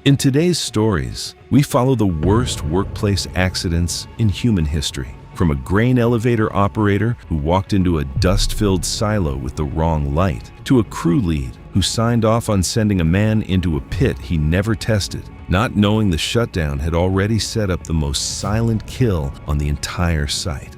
In today's stories, we follow the worst workplace accidents in human history. From a grain elevator operator who walked into a dust-filled silo with the wrong light, to a crew lead who signed off on sending a man into a pit he never tested, not knowing the shutdown had already set up the most silent kill on the entire site.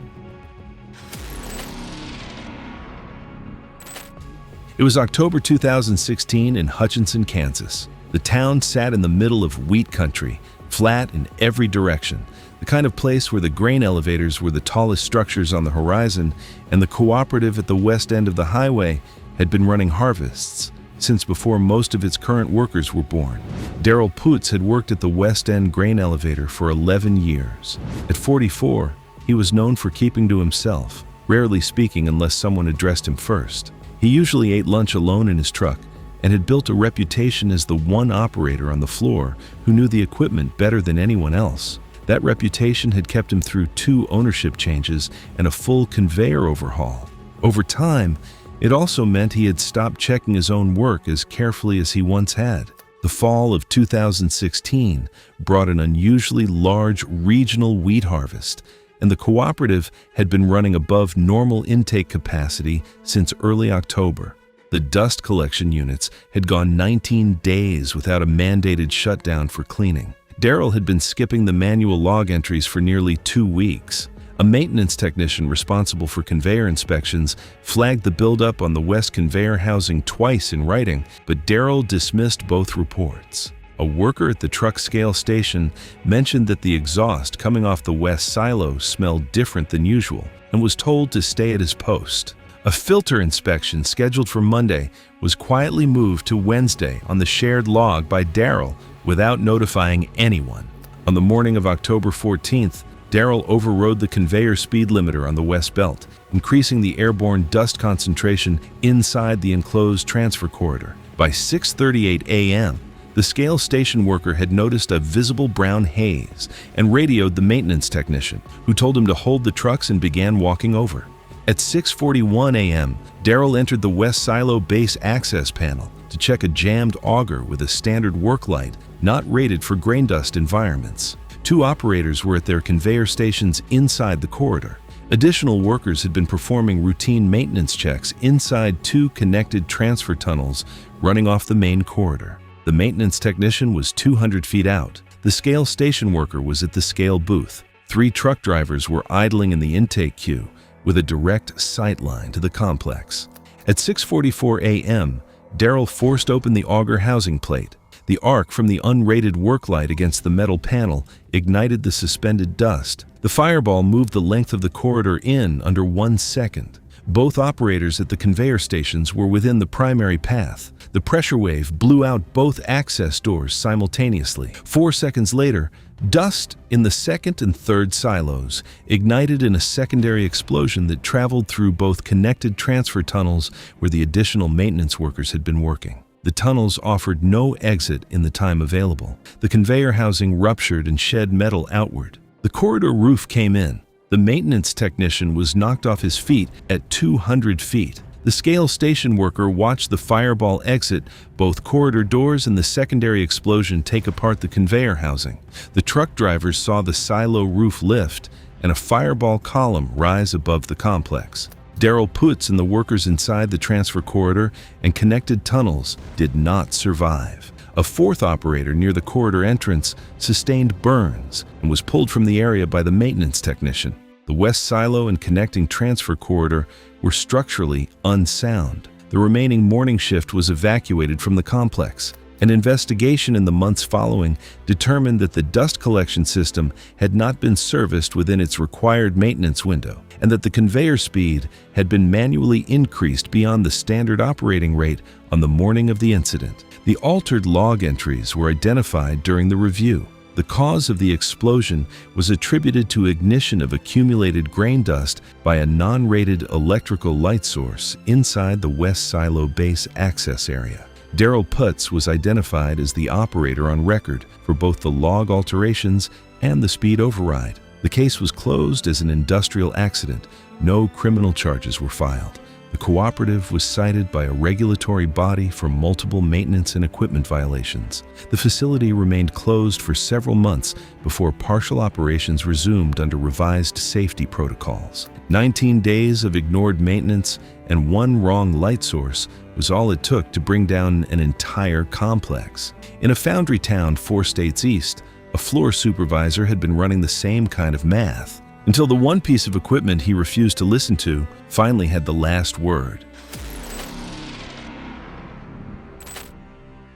It was October 2016 in Hutchinson, Kansas. The town sat in the middle of wheat country, flat in every direction, the kind of place where the grain elevators were the tallest structures on the horizon, and the cooperative at the west end of the highway had been running harvests since before most of its current workers were born. Daryl Putz had worked at the West End grain elevator for 11 years. At 44, he was known for keeping to himself, rarely speaking unless someone addressed him first. He usually ate lunch alone in his truck and had built a reputation as the one operator on the floor who knew the equipment better than anyone else. That reputation had kept him through 2 ownership changes and a full conveyor overhaul. Over time, it also meant he had stopped checking his own work as carefully as he once had. The fall of 2016 brought an unusually large regional wheat harvest, and the cooperative had been running above normal intake capacity since early October. The dust collection units had gone 19 days without a mandated shutdown for cleaning. Daryl had been skipping the manual log entries for nearly 2 weeks. A maintenance technician responsible for conveyor inspections flagged the buildup on the west conveyor housing twice in writing, but Daryl dismissed both reports. A worker at the truck scale station mentioned that the exhaust coming off the west silo smelled different than usual and was told to stay at his post. A filter inspection scheduled for Monday was quietly moved to Wednesday on the shared log by Daryl without notifying anyone. On the morning of October 14th, Daryl overrode the conveyor speed limiter on the West Belt, increasing the airborne dust concentration inside the enclosed transfer corridor. By 6:38 a.m., the scale station worker had noticed a visible brown haze and radioed the maintenance technician, who told him to hold the trucks and began walking over. At 6:41 a.m., Daryl entered the West Silo base access panel to check a jammed auger with a standard work light not rated for grain dust environments. 2 operators were at their conveyor stations inside the corridor. Additional workers had been performing routine maintenance checks inside 2 connected transfer tunnels running off the main corridor. The maintenance technician was 200 feet out. The scale station worker was at the scale booth. 3 truck drivers were idling in the intake queue with a direct sight line to the complex. At 6:44 a.m., Daryl forced open the auger housing plate. The arc from the unrated work light against the metal panel ignited the suspended dust. The fireball moved the length of the corridor in under 1 second. Both operators at the conveyor stations were within the primary path. The pressure wave blew out both access doors simultaneously. 4 seconds later, dust in the second and third silos ignited in a secondary explosion that traveled through both connected transfer tunnels where the additional maintenance workers had been working. The tunnels offered no exit in the time available. The conveyor housing ruptured and shed metal outward. The corridor roof came in. The maintenance technician was knocked off his feet at 200 feet. The scale station worker watched the fireball exit both corridor doors and the secondary explosion take apart the conveyor housing. The truck drivers saw the silo roof lift and a fireball column rise above the complex. Daryl Putz and the workers inside the transfer corridor and connected tunnels did not survive. A 4th operator near the corridor entrance sustained burns and was pulled from the area by the maintenance technician. The west silo and connecting transfer corridor were structurally unsound. The remaining morning shift was evacuated from the complex. An investigation in the months following determined that the dust collection system had not been serviced within its required maintenance window, and that the conveyor speed had been manually increased beyond the standard operating rate on the morning of the incident. The altered log entries were identified during the review. The cause of the explosion was attributed to ignition of accumulated grain dust by a non-rated electrical light source inside the West Silo base access area. Daryl Putz was identified as the operator on record for both the log alterations and the speed override. The case was closed as an industrial accident. No criminal charges were filed. The cooperative was cited by a regulatory body for multiple maintenance and equipment violations. The facility remained closed for several months before partial operations resumed under revised safety protocols. 19 days of ignored maintenance and one wrong light source was all it took to bring down an entire complex. In a foundry town 4 states east, a floor supervisor had been running the same kind of math, until the one piece of equipment he refused to listen to finally had the last word.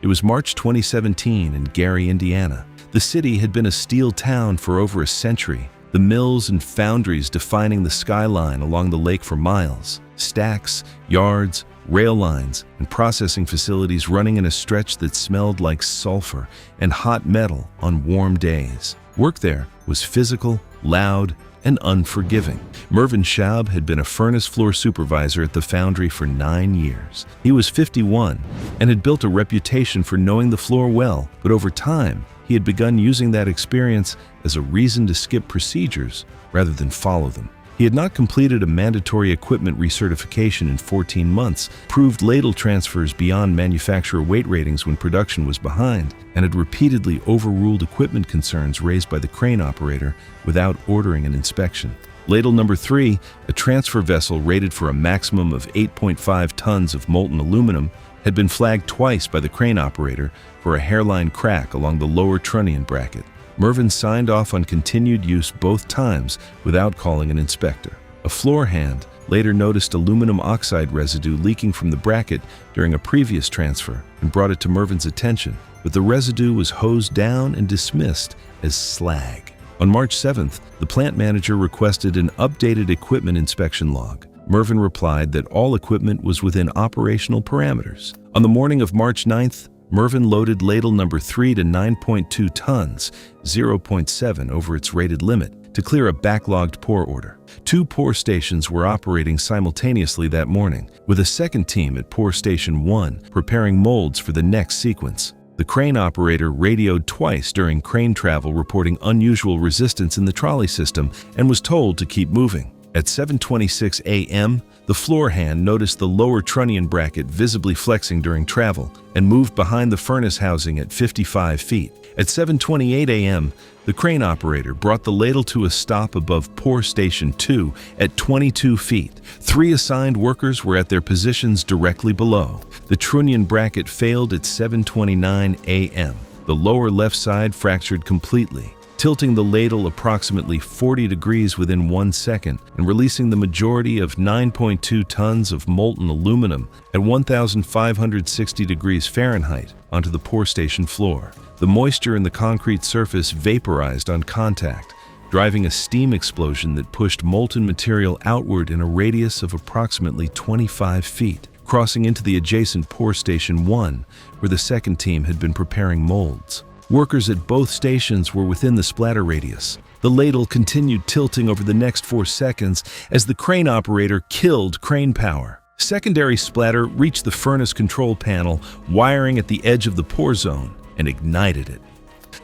It was March 2017 in Gary, Indiana. The city had been a steel town for over a century, the mills and foundries defining the skyline along the lake for miles, stacks, yards, rail lines, and processing facilities running in a stretch that smelled like sulfur and hot metal on warm days. Work there was physical, loud, and unforgiving. Mervyn Schaub had been a furnace floor supervisor at the foundry for 9 years. He was 51 and had built a reputation for knowing the floor well, but over time, he had begun using that experience as a reason to skip procedures rather than follow them. He had not completed a mandatory equipment recertification in 14 months, proved ladle transfers beyond manufacturer weight ratings when production was behind, and had repeatedly overruled equipment concerns raised by the crane operator without ordering an inspection. Ladle number 3, a transfer vessel rated for a maximum of 8.5 tons of molten aluminum, had been flagged twice by the crane operator for a hairline crack along the lower trunnion bracket. Mervyn signed off on continued use both times without calling an inspector. A floor hand later noticed aluminum oxide residue leaking from the bracket during a previous transfer and brought it to Mervyn's attention, but the residue was hosed down and dismissed as slag. On March 7th, the plant manager requested an updated equipment inspection log. Mervyn replied that all equipment was within operational parameters. On the morning of March 9th, Mervyn loaded ladle number 3 to 9.2 tons, 0.7 over its rated limit, to clear a backlogged pour order. 2 pour stations were operating simultaneously that morning, with a second team at pour station 1 preparing molds for the next sequence. The crane operator radioed twice during crane travel reporting unusual resistance in the trolley system and was told to keep moving. At 7:26 a.m., the floor hand noticed the lower trunnion bracket visibly flexing during travel and moved behind the furnace housing at 55 feet. At 7:28 a.m., the crane operator brought the ladle to a stop above pour station 2 at 22 feet. 3 assigned workers were at their positions directly below. The trunnion bracket failed at 7:29 a.m. The lower left side fractured completely, tilting the ladle approximately 40 degrees within 1 second and releasing the majority of 9.2 tons of molten aluminum at 1,560 degrees Fahrenheit onto the pour station floor. The moisture in the concrete surface vaporized on contact, driving a steam explosion that pushed molten material outward in a radius of approximately 25 feet, crossing into the adjacent pour station 1, where the second team had been preparing molds. Workers at both stations were within the splatter radius. The ladle continued tilting over the next 4 seconds as the crane operator killed crane power. Secondary splatter reached the furnace control panel, wiring at the edge of the pour zone, and ignited it.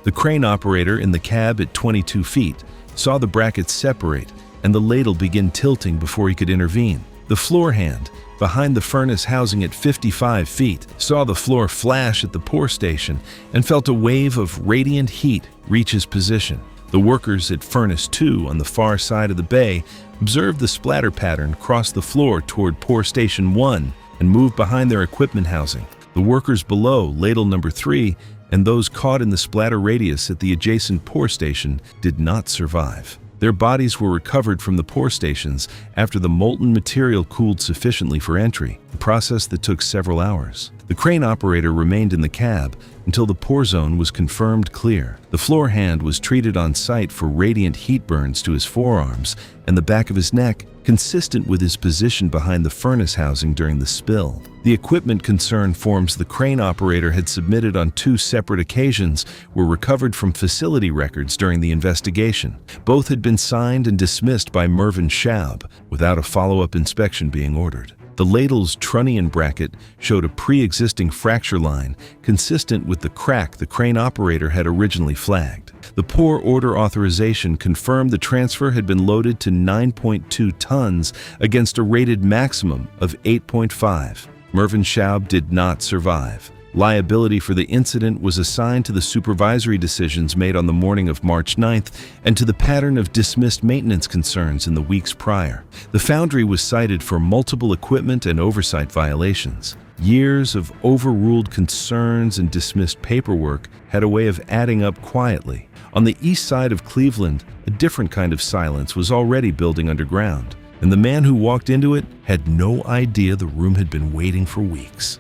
The crane operator in the cab at 22 feet saw the brackets separate and the ladle begin tilting before he could intervene. The floor hand, behind the furnace housing at 55 feet, saw the floor flash at the pour station and felt a wave of radiant heat reach his position. The workers at Furnace 2 on the far side of the bay observed the splatter pattern cross the floor toward pour station 1 and move behind their equipment housing. The workers below ladle number 3 and those caught in the splatter radius at the adjacent pour station did not survive. Their bodies were recovered from the pour stations after the molten material cooled sufficiently for entry, a process that took several hours. The crane operator remained in the cab until the pour zone was confirmed clear. The floor hand was treated on site for radiant heat burns to his forearms and the back of his neck, consistent with his position behind the furnace housing during the spill. The equipment concern forms the crane operator had submitted on 2 separate occasions were recovered from facility records during the investigation. Both had been signed and dismissed by Mervyn Schaub without a follow-up inspection being ordered. The ladle's trunnion bracket showed a pre-existing fracture line consistent with the crack the crane operator had originally flagged. The poor order authorization confirmed the transfer had been loaded to 9.2 tons against a rated maximum of 8.5. Mervyn Schaub did not survive. Liability for the incident was assigned to the supervisory decisions made on the morning of March 9th and to the pattern of dismissed maintenance concerns in the weeks prior. The foundry was cited for multiple equipment and oversight violations. Years of overruled concerns and dismissed paperwork had a way of adding up quietly. On the east side of Cleveland, a different kind of silence was already building underground, and the man who walked into it had no idea the room had been waiting for weeks.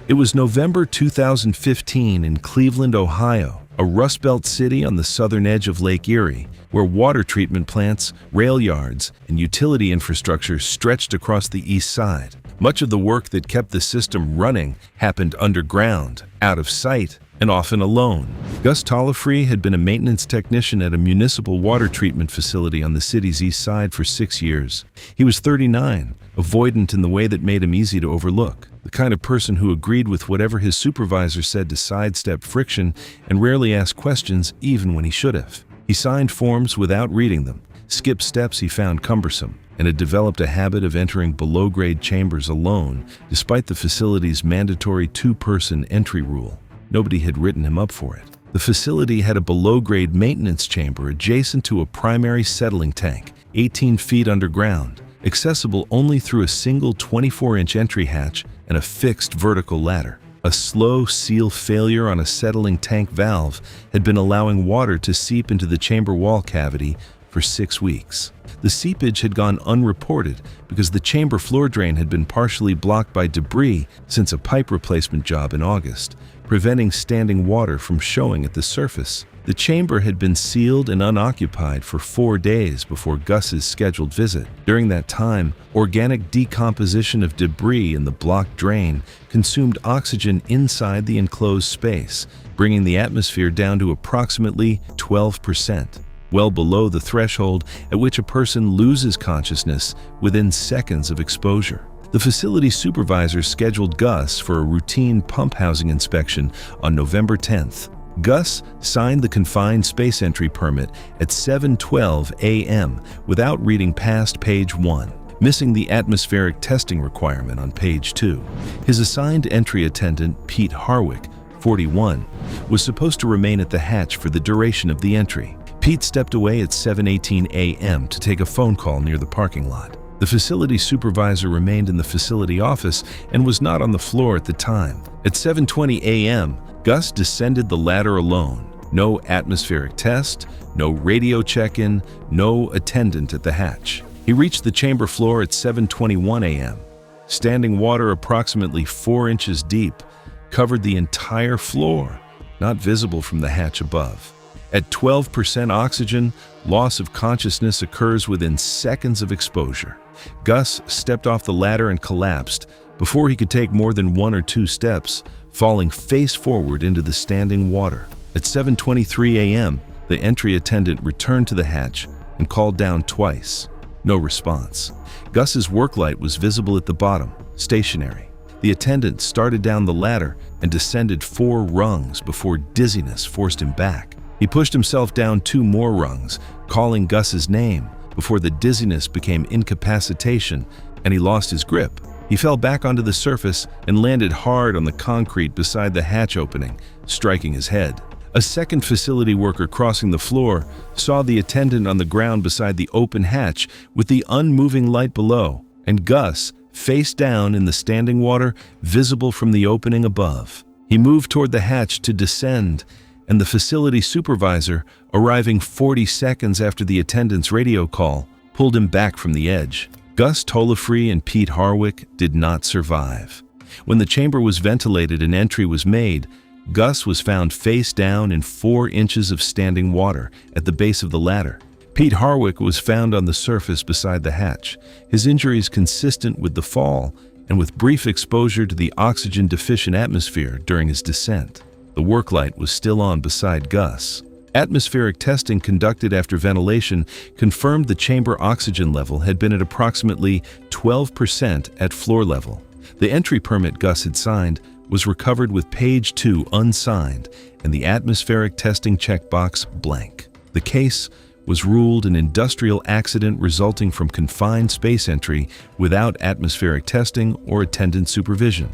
It was November 2015 in Cleveland, Ohio, a Rust Belt city on the southern edge of Lake Erie, where water treatment plants, rail yards, and utility infrastructure stretched across the east side. Much of the work that kept the system running happened underground, out of sight, and often alone. Gus Tollefree had been a maintenance technician at a municipal water treatment facility on the city's east side for 6 years. He was 39, avoidant in the way that made him easy to overlook, the kind of person who agreed with whatever his supervisor said to sidestep friction and rarely asked questions even when he should have. He signed forms without reading them, skipped steps he found cumbersome, and had developed a habit of entering below-grade chambers alone, despite the facility's mandatory 2-person entry rule. Nobody had written him up for it. The facility had a below-grade maintenance chamber adjacent to a primary settling tank, 18 feet underground, accessible only through a single 24-inch entry hatch and a fixed vertical ladder. A slow seal failure on a settling tank valve had been allowing water to seep into the chamber wall cavity for 6 weeks. The seepage had gone unreported because the chamber floor drain had been partially blocked by debris since a pipe replacement job in August, preventing standing water from showing at the surface. The chamber had been sealed and unoccupied for 4 days before Gus's scheduled visit. During that time, organic decomposition of debris in the blocked drain consumed oxygen inside the enclosed space, bringing the atmosphere down to approximately 12%, well below the threshold at which a person loses consciousness within seconds of exposure. The facility supervisor scheduled Gus for a routine pump housing inspection on November 10th. Gus signed the confined space entry permit at 7:12 a.m. without reading past page 1, missing the atmospheric testing requirement on page 2. His assigned entry attendant, Pete Harwick, 41, was supposed to remain at the hatch for the duration of the entry. Pete stepped away at 7:18 a.m. to take a phone call near the parking lot. The facility supervisor remained in the facility office and was not on the floor at the time. At 7:20 a.m., Gus descended the ladder alone. No atmospheric test, no radio check-in, no attendant at the hatch. He reached the chamber floor at 7:21 a.m. Standing water approximately 4 inches deep covered the entire floor, not visible from the hatch above. At 12% oxygen, loss of consciousness occurs within seconds of exposure. Gus stepped off the ladder and collapsed before he could take more than 1 or 2 steps, falling face forward into the standing water. At 7:23 a.m., the entry attendant returned to the hatch and called down twice. No response. Gus's work light was visible at the bottom, stationary. The attendant started down the ladder and descended 4 rungs before dizziness forced him back. He pushed himself down 2 more rungs, calling Gus's name, before the dizziness became incapacitation and he lost his grip. He fell back onto the surface and landed hard on the concrete beside the hatch opening, striking his head. A second facility worker crossing the floor saw the attendant on the ground beside the open hatch with the unmoving light below, and Gus, face down in the standing water, visible from the opening above. He moved toward the hatch to descend, and the facility supervisor, arriving 40 seconds after the attendant's radio call, pulled him back from the edge. Gus Tollefree and Pete Harwick did not survive. When the chamber was ventilated and entry was made, Gus was found face down in 4 inches of standing water at the base of the ladder. Pete Harwick was found on the surface beside the hatch, his injuries consistent with the fall and with brief exposure to the oxygen-deficient atmosphere during his descent. The work light was still on beside Gus. Atmospheric testing conducted after ventilation confirmed the chamber oxygen level had been at approximately 12% at floor level. The entry permit Gus had signed was recovered with page 2 unsigned and the atmospheric testing checkbox blank. The case was ruled an industrial accident resulting from confined space entry without atmospheric testing or attendant supervision.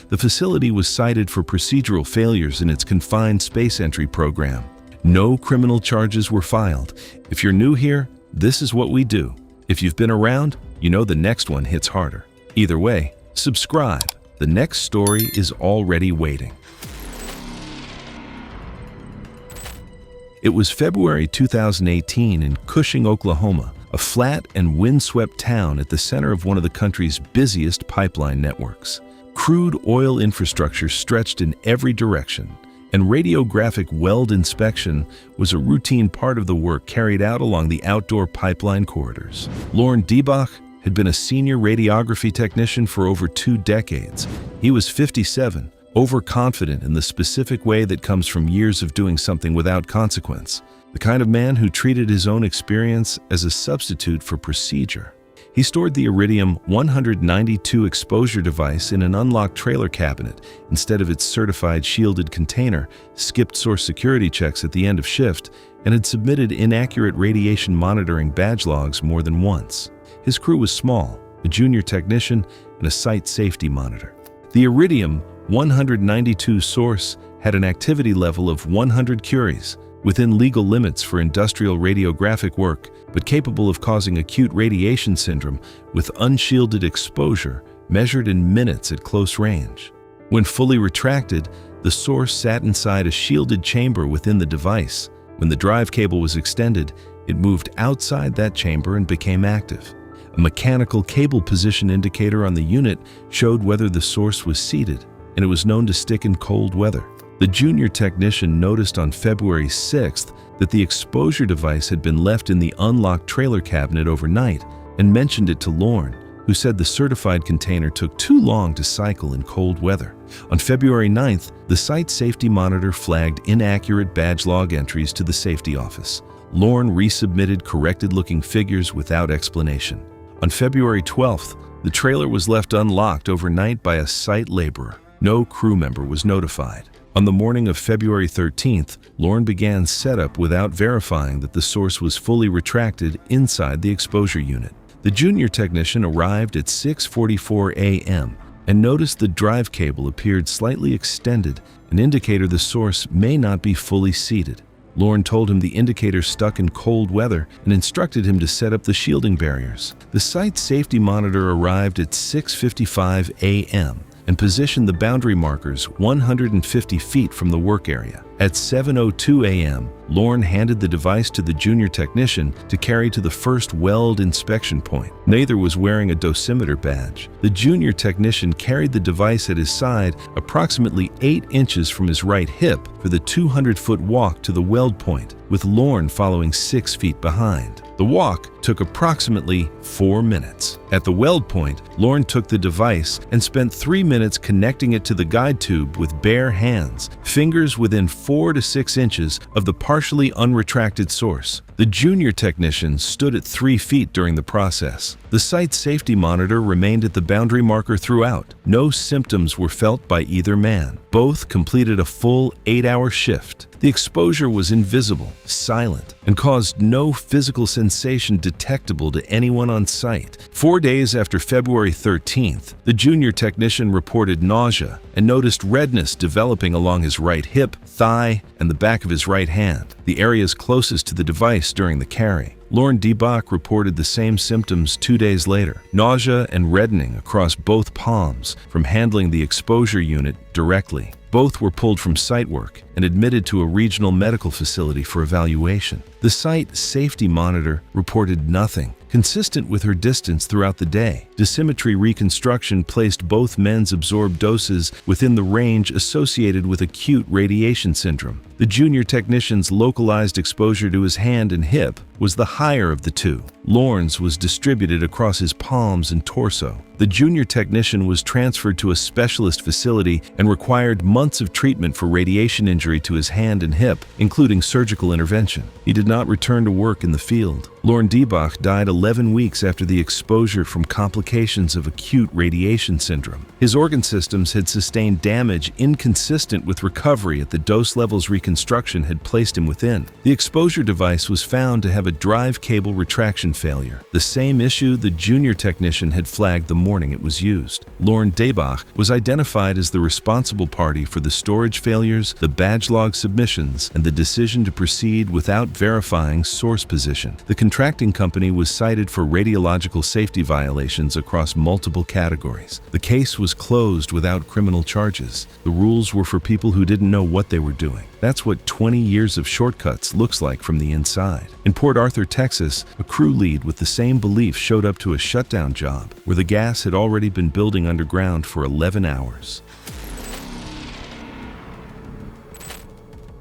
The facility was cited for procedural failures in its confined space entry program. No criminal charges were filed. If you're new here, this is what we do. If you've been around, you know the next one hits harder. Either way, subscribe. The next story is already waiting. It was February 2018 in Cushing, Oklahoma, a flat and windswept town at the center of one of the country's busiest pipeline networks. Crude oil infrastructure stretched in every direction, and radiographic weld inspection was a routine part of the work carried out along the outdoor pipeline corridors. Lauren Diebach had been a senior radiography technician for over 2 decades. He was 57, overconfident in the specific way that comes from years of doing something without consequence, the kind of man who treated his own experience as a substitute for procedure. He stored the Iridium 192 exposure device in an unlocked trailer cabinet instead of its certified shielded container, skipped source security checks at the end of shift, and had submitted inaccurate radiation monitoring badge logs more than once. His crew was small, a junior technician and a site safety monitor. The Iridium 192 source had an activity level of 100 curies, within legal limits for industrial radiographic work, but capable of causing acute radiation syndrome with unshielded exposure measured in minutes at close range. When fully retracted, the source sat inside a shielded chamber within the device. When the drive cable was extended, it moved outside that chamber and became active. A mechanical cable position indicator on the unit showed whether the source was seated, and it was known to stick in cold weather. The junior technician noticed on February 6th that the exposure device had been left in the unlocked trailer cabinet overnight and mentioned it to Lauren, who said the certified container took too long to cycle in cold weather. On February 9th, the site safety monitor flagged inaccurate badge log entries to the safety office. Lauren resubmitted corrected-looking figures without explanation. On February 12th, the trailer was left unlocked overnight by a site laborer. No crew member was notified. On the morning of February 13th, Lauren began setup without verifying that the source was fully retracted inside the exposure unit. The junior technician arrived at 6:44 a.m. and noticed the drive cable appeared slightly extended, an indicator the source may not be fully seated. Lauren told him the indicator stuck in cold weather and instructed him to set up the shielding barriers. The site safety monitor arrived at 6:55 a.m. and positioned the boundary markers 150 feet from the work area. At 7:02 a.m., Lauren handed the device to the junior technician to carry to the first weld inspection point. Neither was wearing a dosimeter badge. The junior technician carried the device at his side approximately 8 inches from his right hip for the 200-foot walk to the weld point, with Lauren following 6 feet behind. The walk took approximately 4 minutes. At the weld point, Lauren took the device and spent 3 minutes connecting it to the guide tube with bare hands, fingers within 4 to 6 inches of the partially unretracted source. The junior technician stood at 3 feet during the process. The site safety monitor remained at the boundary marker throughout. No symptoms were felt by either man. Both completed a full 8-hour shift. The exposure was invisible, silent, and caused no physical sensation detectable to anyone on site. 4 days after February 13th, the junior technician reported nausea and noticed redness developing along his right hip, thigh, and the back of his right hand, the areas closest to the device during the carry. Lauren Diebach reported the same symptoms 2 days later, nausea and reddening across both palms from handling the exposure unit directly. Both were pulled from site work and admitted to a regional medical facility for evaluation. The site safety monitor reported nothing, consistent with her distance throughout the day. Dosimetry reconstruction placed both men's absorbed doses within the range associated with acute radiation syndrome. The junior technician's localized exposure to his hand and hip was the higher of the two. Lauren's was distributed across his palms and torso. The junior technician was transferred to a specialist facility and required months of treatment for radiation injury to his hand and hip, including surgical intervention. He did not return to work in the field. Lorne Debach died 11 weeks after the exposure from complications of acute radiation syndrome. His organ systems had sustained damage inconsistent with recovery at the dose levels reconstruction had placed him within. The exposure device was found to have a drive cable retraction failure, the same issue the junior technician had flagged the morning it was used. Lorne Debach was identified as the responsible party for the storage failures, the badge log submissions, and the decision to proceed without verifying source position. The contracting company was cited for radiological safety violations across multiple categories. The case was closed without criminal charges. The rules were for people who didn't know what they were doing. That's what 20 years of shortcuts looks like from the inside. In Port Arthur, Texas, a crew lead with the same belief showed up to a shutdown job where the gas had already been building underground for 11 hours.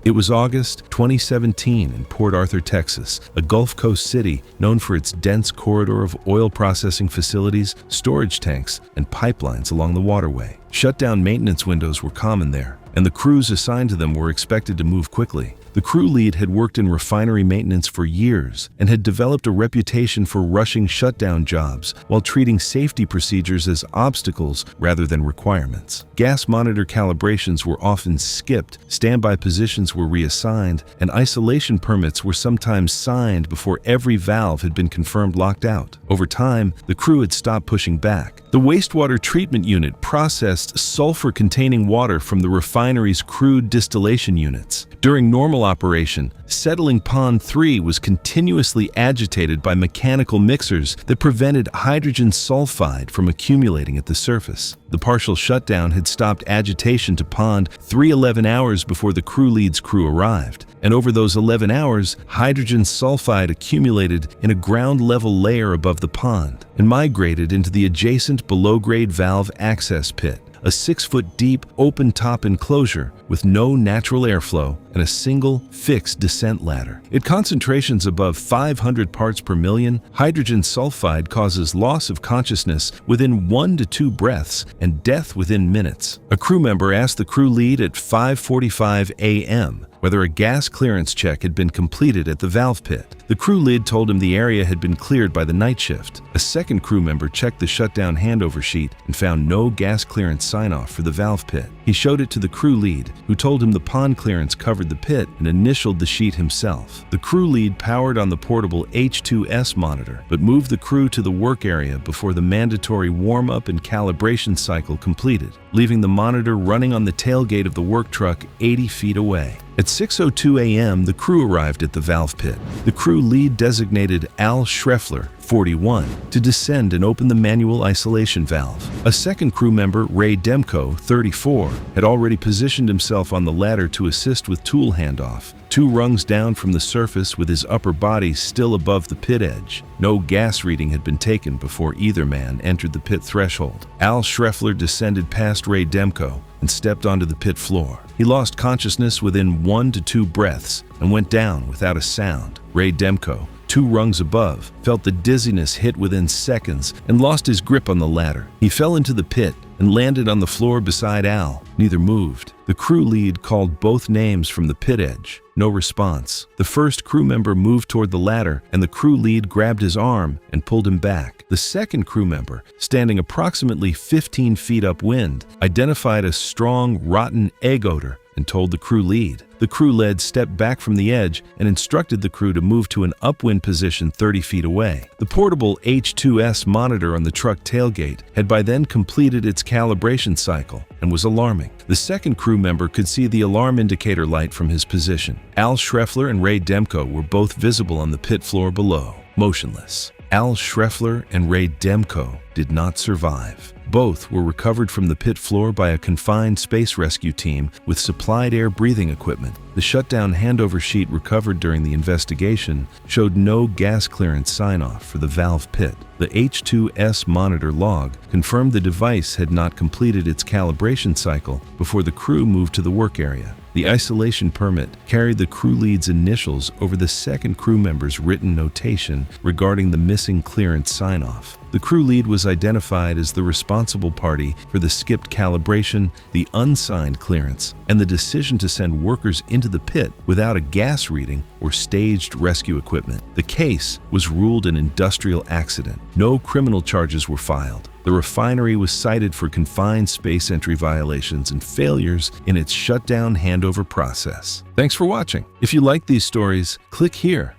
It was August 2017 in Port Arthur, Texas, a Gulf Coast city known for its dense corridor of oil processing facilities, storage tanks, and pipelines along the waterway. Shutdown maintenance windows were common there, and the crews assigned to them were expected to move quickly. The crew lead had worked in refinery maintenance for years and had developed a reputation for rushing shutdown jobs while treating safety procedures as obstacles rather than requirements. Gas monitor calibrations were often skipped, standby positions were reassigned, and isolation permits were sometimes signed before every valve had been confirmed locked out. Over time, the crew had stopped pushing back. The wastewater treatment unit processed sulfur-containing water from the refinery's crude distillation units. During normal operation, settling Pond 3 was continuously agitated by mechanical mixers that prevented hydrogen sulfide from accumulating at the surface. The partial shutdown had stopped agitation to Pond 3 11 hours before the crew lead's crew arrived, and over those 11 hours, hydrogen sulfide accumulated in a ground-level layer above the pond and migrated into the adjacent below-grade valve access pit, a 6-foot-deep, open-top enclosure with no natural airflow and a single, fixed descent ladder. At concentrations above 500 parts per million, hydrogen sulfide causes loss of consciousness within 1 to 2 breaths and death within minutes. A crew member asked the crew lead at 5:45 a.m. whether a gas clearance check had been completed at the valve pit. The crew lead told him the area had been cleared by the night shift. A second crew member checked the shutdown handover sheet and found no gas clearance sign-off for the valve pit. He showed it to the crew lead, who told him the pond clearance covered the pit and initialed the sheet himself. The crew lead powered on the portable H2S monitor, but moved the crew to the work area before the mandatory warm-up and calibration cycle completed, leaving the monitor running on the tailgate of the work truck 80 feet away. At 6:02 a.m., the crew arrived at the valve pit. The crew lead designated Al Schreffler, 41, to descend and open the manual isolation valve. A second crew member, Ray Demko, 34, had already positioned himself on the ladder to assist with tool handoff, 2 rungs down from the surface with his upper body still above the pit edge. No gas reading had been taken before either man entered the pit threshold. Al Schreffler descended past Ray Demko and stepped onto the pit floor. He lost consciousness within 1 to 2 breaths and went down without a sound. Ray Demko, 2 rungs above, felt the dizziness hit within seconds and lost his grip on the ladder. He fell into the pit and landed on the floor beside Al. Neither moved. The crew lead called both names from the pit edge. No response. The first crew member moved toward the ladder, and the crew lead grabbed his arm and pulled him back. The second crew member, standing approximately 15 feet upwind, identified a strong, rotten egg odor and told the crew lead. The crew lead stepped back from the edge and instructed the crew to move to an upwind position 30 feet away. The portable H2S monitor on the truck tailgate had by then completed its calibration cycle and was alarming. The second crew member could see the alarm indicator light from his position. Al Schreffler and Ray Demko were both visible on the pit floor below, motionless. Al Schreffler and Ray Demko did not survive. Both were recovered from the pit floor by a confined space rescue team with supplied air breathing equipment. The shutdown handover sheet recovered during the investigation showed no gas clearance sign-off for the valve pit. The H2S monitor log confirmed the device had not completed its calibration cycle before the crew moved to the work area. The isolation permit carried the crew lead's initials over the second crew member's written notation regarding the missing clearance sign-off. The The crew lead was identified as the responsible party for the skipped calibration, the unsigned clearance, and the decision to send workers into the pit without a gas reading or staged rescue equipment. The case was ruled an industrial accident. No criminal charges were filed. The refinery was cited for confined space entry violations and failures in its shutdown handover process. Thanks for watching. If you like these stories, click here